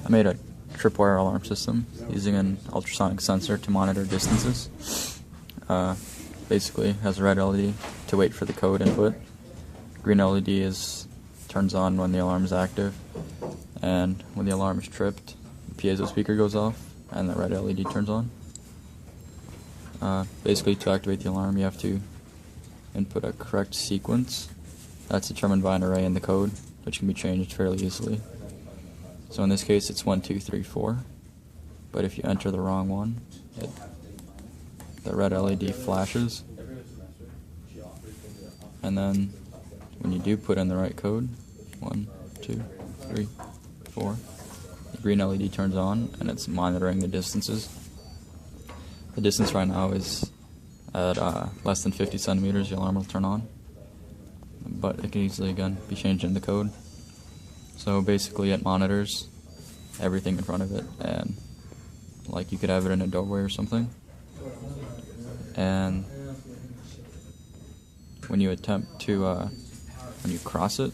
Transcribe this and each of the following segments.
I made a tripwire alarm system using an ultrasonic sensor to monitor distances. Basically has a red LED to wait for the code input. Green LED turns on when the alarm is active, and when the alarm is tripped, the piezo speaker goes off and the red LED turns on. Basically, to activate the alarm, you have to input a correct sequence that's determined by an array in the code, which can be changed fairly easily. So in this case, it's 1, 2, 3, 4. But if you enter the wrong one, the red LED flashes. And then when you do put in the right code, 1, 2, 3, 4, the green LED turns on and it's monitoring the distances. The distance right now is at less than 50 centimeters. The alarm will turn on, but it can easily again be changed in the code. So basically it monitors everything in front of it, and like you could have it in a doorway or something, and when you attempt to when you cross it,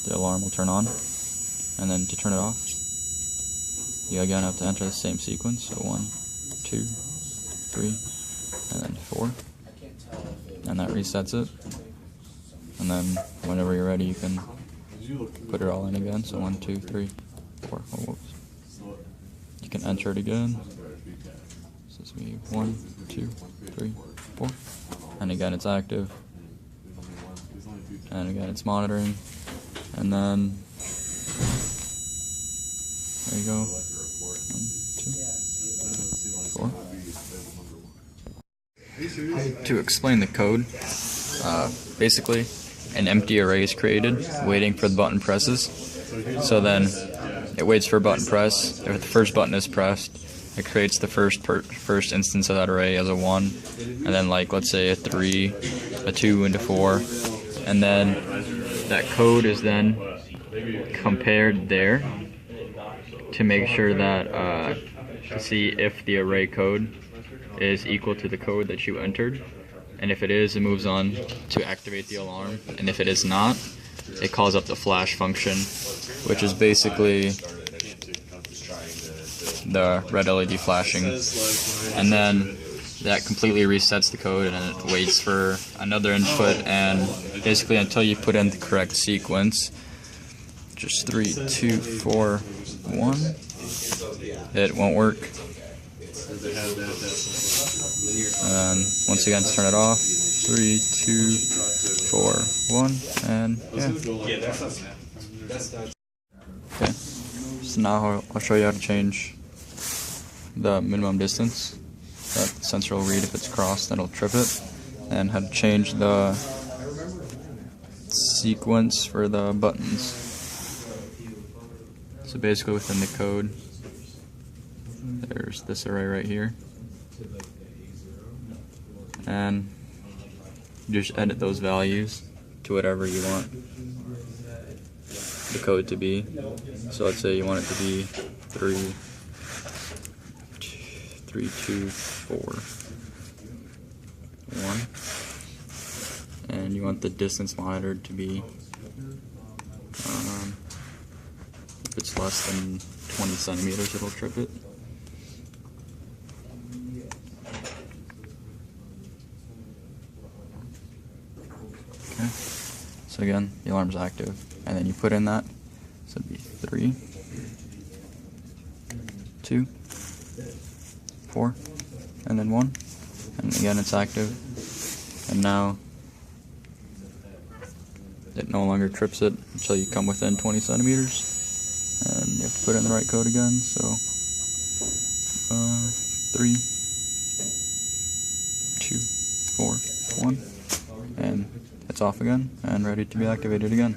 the alarm will turn on, and then to turn it off, you again have to enter the same sequence, so 1, 2, 3, and then 4, and that resets it. And then whenever you're ready, you can put it all in again, so 1, 2, 3, 4, oh, whoops. You can enter it again, so it's me 1, 2, 3, 4, and again it's active, and again it's monitoring, and then there you go. 1, 2, 4. To explain the code, basically an empty array is created waiting for the button presses. So then it waits for a button press. If the first button is pressed, it creates the first instance of that array as a 1, and then like let's say a 3, a 2, and a 4, and then that code is then compared there to make sure that to see if the array code is equal to the code that you entered, and if it is, it moves on to activate the alarm, and if it is not, it calls up the flash function, which is basically the red LED flashing, and then that completely resets the code, and it waits for another input, and basically until you put in the correct sequence, just 3, 2, 4, 1, it won't work. And once again, to turn it off, 3, 2, 4, 1, and yeah. Okay, so now I'll show you how to change the minimum distance that the sensor will read if it's crossed, then it'll trip it, and how to change the sequence for the buttons. So basically within the code, there's this array right here, and you just edit those values to whatever you want the code to be. So let's say you want it to be 3, 2, 4, 1, and you want the distance monitored to be if it's less than 20 centimeters, it'll trip it. Okay, so again, the alarm's active, and then you put in that, so it'd be 3, 2, 4, and then 1, and again it's active, and now it no longer trips it until you come within 20 centimeters, and you have to put in the right code again, so 3, 2, 4, 1, and it's off again and ready to be activated again.